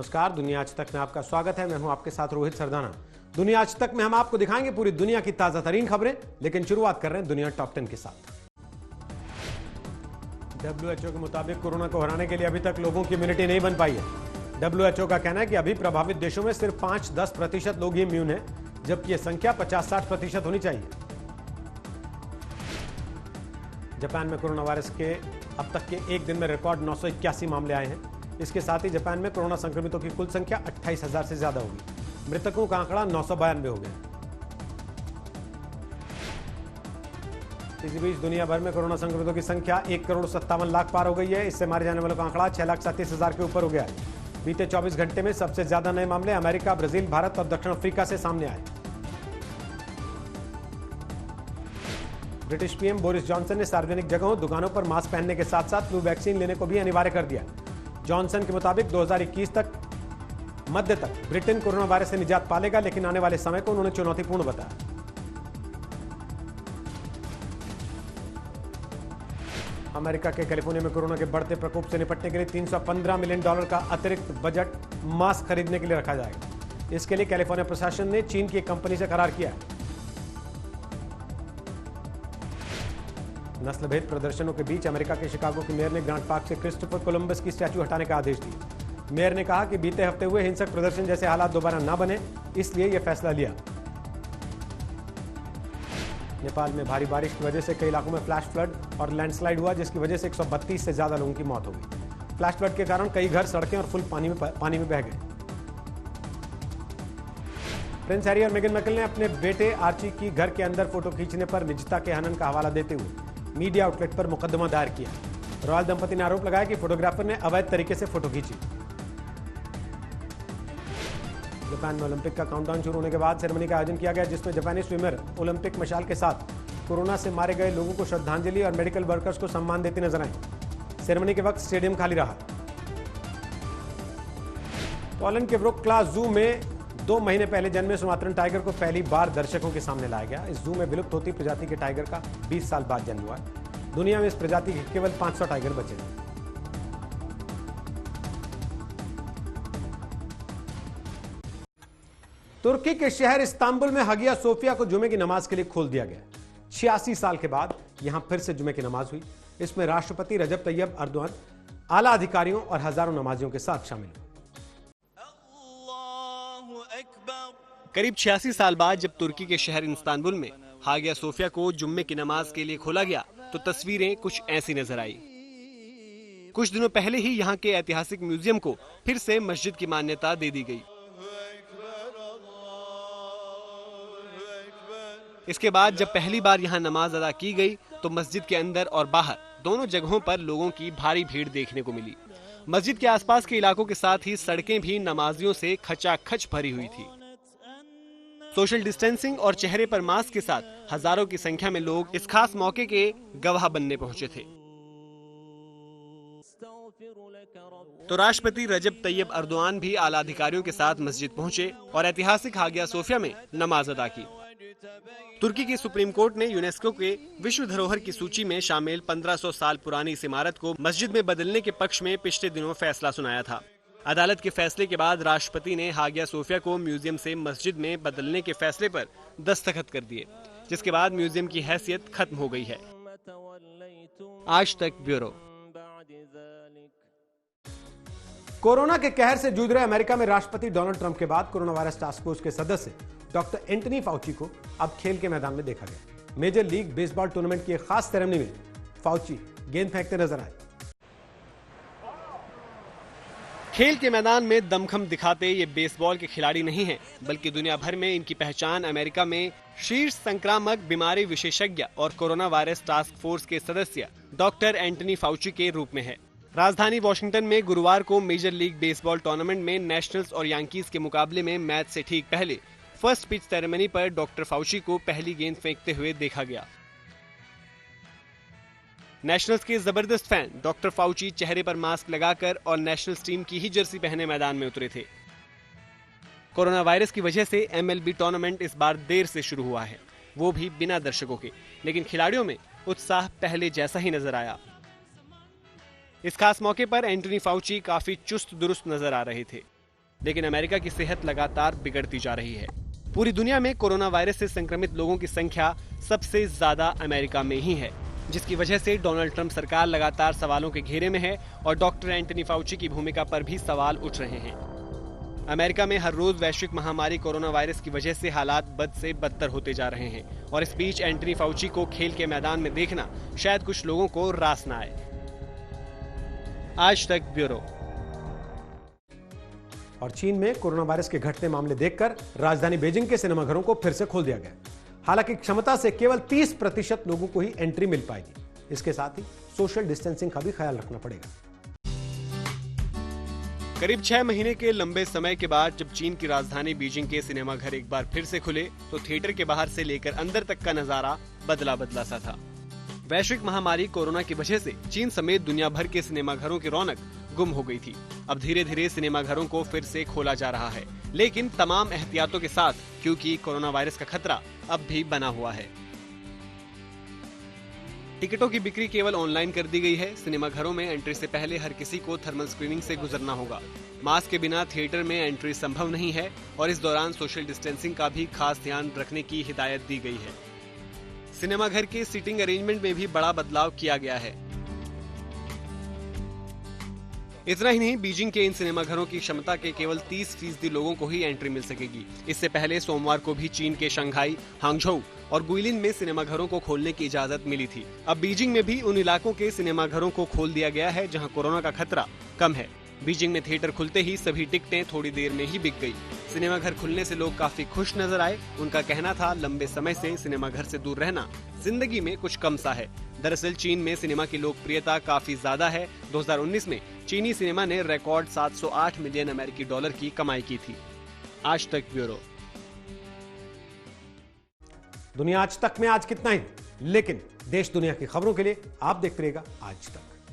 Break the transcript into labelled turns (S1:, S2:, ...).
S1: नमस्कार, दुनिया आज तक में आपका स्वागत है। मैं हूं आपके साथ रोहित सरदाना। दुनिया आज तक में हम आपको दिखाएंगे पूरी दुनिया की ताजा तरीन खबरें, लेकिन शुरुआत कर रहे हैं दुनिया टॉप 10 के साथ। WHO के मुताबिक कोरोना को हराने के लिए अभी तक लोगों की इम्यूनिटी नहीं बन पाई है। WHO का कहना है कि अभी प्रभावित देशों में सिर्फ 5-10% लोग ही इम्यून है, जबकि यह संख्या 50-60% होनी चाहिए। जापान में कोरोना वायरस के अब तक के एक दिन में रिकॉर्ड 981 मामले आए हैं। इसके साथ ही जापान में कोरोना संक्रमितों की कुल संख्या 28,000 से ज्यादा होगी। मृतकों का आंकड़ा 992 हो गया। इसी बीच दुनिया भर में कोरोना संक्रमितों की संख्या 1,57,00,000 पार हो गई है। इससे मारे जाने वालों का आंकड़ा 6,37,000 के ऊपर हो गया है। बीते 24 घंटे में सबसे ज्यादा नए मामले अमेरिका, ब्राजील, भारत और दक्षिण अफ्रीका से सामने आए। ब्रिटिश पीएम बोरिस जॉनसन ने सार्वजनिक जगहों, दुकानों पर मास्क पहनने के साथ साथ फ्लू वैक्सीन लेने को भी अनिवार्य कर दिया। जॉनसन के मुताबिक 2021 तक मध्य तक ब्रिटेन कोरोना वायरस से निजात पालेगा, लेकिन आने वाले समय को उन्होंने चुनौतीपूर्ण बताया। अमेरिका के कैलिफोर्निया में कोरोना के बढ़ते प्रकोप से निपटने के लिए $315 मिलियन का अतिरिक्त बजट मास्क खरीदने के लिए रखा जाएगा। इसके लिए कैलिफोर्निया प्रशासन ने चीन की एक कंपनी से करार किया है। नस्लभेद प्रदर्शनों के बीच अमेरिका के शिकागो की मेयर ने ग्रांट पार्क से क्रिस्टोफर कोलंबस की स्टैच्यू हटाने का आदेश दिया। मेयर ने कहा कि बीते हफ्ते हुए हिंसक प्रदर्शन जैसे हालात दोबारा न बने, इसलिए यह फैसला लिया। नेपाल में भारी बारिश की वजह से कई इलाकों में फ्लैश फ्लड और लैंडस्लाइड हुआ, जिसकी वजह से 132 से ज्यादा लोगों की मौत हो गई। फ्लैश फ्लड के कारण कई घर, सड़कें और पुल पानी में बह गए। प्रिंस हैरी और मेगन मार्कल ने अपने बेटे आर्ची की घर के अंदर फोटो खींचने पर निजता के हनन का हवाला देते हुए मीडिया आउटलेट पर मुकदमा दायर किया। रॉयल दंपति ने आरोप लगाया कि फोटोग्राफर ने अवैध तरीके से फोटो खींची। जापान में ओलंपिक का काउंटडाउन शुरू होने के बाद सेरेमनी का आयोजन किया गया, जिसमें जापानी स्विमर ओलंपिक मशाल के साथ कोरोना से मारे गए लोगों को श्रद्धांजलि और मेडिकल वर्कर्स को सम्मान देती नजर आई। सेरेमनी के वक्त स्टेडियम खाली रहा। पोलैंड के व्रोक्लाव जू में 2 महीने पहले जन्मे सुमात्रन टाइगर को पहली बार दर्शकों के सामने लाया गया। इस जू में विलुप्त होती प्रजाति के टाइगर का 20 साल बाद जन्म हुआ है। दुनिया में इस प्रजाति के केवल 500 टाइगर बचे हैं। तुर्की के शहर इस्तांबुल में हागिया सोफिया को जुमे की नमाज के लिए खोल दिया गया। 86 साल के बाद यहां फिर से जुमे की नमाज हुई। इसमें राष्ट्रपति रजब तैयब अर्दोआन, आला अधिकारियों और हजारों नमाजियों के साथ शामिल हुए।
S2: करीब 86 साल बाद जब तुर्की के शहर इस्तांबुल में हागिया सोफिया को जुम्मे की नमाज के लिए खोला गया, तो तस्वीरें कुछ ऐसी नजर आई। कुछ दिनों पहले ही यहाँ के ऐतिहासिक म्यूजियम को फिर से मस्जिद की मान्यता दे दी गई। इसके बाद जब पहली बार यहाँ नमाज अदा की गई, तो मस्जिद के अंदर और बाहर दोनों जगहों पर लोगों की भारी भीड़ देखने को मिली। मस्जिद के आसपास के इलाकों के साथ ही सड़कें भी नमाजियों से खचाखच भरी हुई थी। सोशल डिस्टेंसिंग और चेहरे पर मास्क के साथ हजारों की संख्या में लोग इस खास मौके के गवाह बनने पहुंचे थे। तो राष्ट्रपति रजब तैयब अर्दोआन भी आला अधिकारियों के साथ मस्जिद पहुंचे और ऐतिहासिक हागिया सोफिया में नमाज अदा की। तुर्की की सुप्रीम कोर्ट ने यूनेस्को के विश्व धरोहर की सूची में शामिल 1500 साल पुरानी इस इमारत को मस्जिद में बदलने के पक्ष में पिछले दिनों फैसला सुनाया था। अदालत के फैसले के बाद राष्ट्रपति ने हागिया सोफिया को म्यूजियम से मस्जिद में बदलने के फैसले पर दस्तखत कर दिए, जिसके बाद म्यूजियम की हैसियत खत्म हो गई है। आज तक ब्यूरो।
S1: कोरोना के कहर से जूझ रहे अमेरिका में राष्ट्रपति डोनाल्ड ट्रंप के बाद कोरोना वायरस टास्क फोर्स के सदस्य डॉक्टर एंटनी फाउची को अब खेल के मैदान में देखा गया। मेजर लीग बेसबॉल टूर्नामेंट की एक खास सेरेमनी में फाउची गेंद फेंकते नजर आए।
S2: खेल के मैदान में दमखम दिखाते ये बेसबॉल के खिलाड़ी नहीं हैं, बल्कि दुनिया भर में इनकी पहचान अमेरिका में शीर्ष संक्रामक बीमारी विशेषज्ञ और कोरोना वायरस टास्क फोर्स के सदस्य डॉक्टर एंटनी फाउची के रूप में है। राजधानी वॉशिंगटन में गुरुवार को मेजर लीग बेसबॉल टूर्नामेंट में नेशनल्स और यांकीज के मुकाबले में मैच से ठीक पहले फर्स्ट पिच सेरेमनी पर डॉक्टर फाउची को पहली गेंद फेंकते हुए देखा गया। नेशनल्स के जबरदस्त फैन डॉक्टर फाउची चेहरे पर मास्क लगाकर और नेशनल्स टीम की ही जर्सी पहने मैदान में उतरे थे। कोरोना वायरस की वजह से MLB टूर्नामेंट इस बार देर से शुरू हुआ है, वो भी बिना दर्शकों के, लेकिन खिलाड़ियों में उत्साह पहले जैसा ही नजर आया। इस खास मौके पर एंटनी फाउची काफी चुस्त दुरुस्त नजर आ रहे थे। लेकिन अमेरिका की सेहत लगातार बिगड़ती जा रही है। पूरी दुनिया में कोरोना वायरस से संक्रमित लोगों की संख्या सबसे ज्यादा अमेरिका में ही है, जिसकी वजह से डोनाल्ड ट्रंप सरकार लगातार सवालों के घेरे में है और डॉक्टर एंटनी फाउची की भूमिका पर भी सवाल उठ रहे हैं। अमेरिका में हर रोज वैश्विक महामारी कोरोना वायरस की वजह से हालात बद से बदतर होते जा रहे हैं और इस बीच एंटनी फाउची को खेल के मैदान में देखना शायद कुछ लोगों को रास न आए। आज तक ब्यूरो।
S1: और चीन में कोरोना वायरस के घटते मामले देखकर राजधानी बीजिंग के सिनेमाघरों को फिर से खोल दिया गया। हालांकि क्षमता से केवल 30% लोगों को ही एंट्री मिल पाएगी। इसके साथ ही सोशल डिस्टेंसिंग का भी ख्याल रखना पड़ेगा।
S2: करीब 6 महीने के लंबे समय के बाद जब चीन की राजधानी बीजिंग के सिनेमाघर एक बार फिर से खुले तो थिएटर के बाहर से लेकर अंदर तक का नजारा बदला बदला सा था। वैश्विक महामारी कोरोना की वजह से चीन समेत दुनिया भर के सिनेमाघरों की रौनक गुम हो गई थी। अब धीरे धीरे सिनेमाघरों को फिर से खोला जा रहा है, लेकिन तमाम एहतियातों के साथ, क्योंकि कोरोना वायरस का खतरा अब भी बना हुआ है। टिकटों की बिक्री केवल ऑनलाइन कर दी गई है। सिनेमाघरों में एंट्री से पहले हर किसी को थर्मल स्क्रीनिंग से गुजरना होगा। मास्क के बिना थिएटर में एंट्री संभव नहीं है और इस दौरान सोशल डिस्टेंसिंग का भी खास ध्यान रखने की हिदायत दी गई है। सिनेमाघर के सीटिंग अरेंजमेंट में भी बड़ा बदलाव किया गया है। इतना ही नहीं, बीजिंग के इन सिनेमाघरों की क्षमता के केवल 30% लोगों को ही एंट्री मिल सकेगी। इससे पहले सोमवार को भी चीन के शंघाई, हांगझोउ और गुइलिन में सिनेमाघरों को खोलने की इजाजत मिली थी। अब बीजिंग में भी उन इलाकों के सिनेमाघरों को खोल दिया गया है जहां कोरोना का खतरा कम है। बीजिंग में थिएटर खुलते ही सभी टिकटें थोड़ी देर में ही बिक गई। सिनेमाघर खुलने से लोग काफी खुश नजर आए। उनका कहना था, लंबे समय से सिनेमाघर से दूर रहना जिंदगी में कुछ कम सा है। दरअसल चीन में सिनेमा की लोकप्रियता काफी ज्यादा है। 2019 में चीनी सिनेमा ने रिकॉर्ड 708 मिलियन अमेरिकी डॉलर की कमाई की थी। आज तक ब्यूरो।
S1: दुनिया आज तक में आज कितना ही, लेकिन देश दुनिया की खबरों के लिए आप देखते रहिएगा आज तक।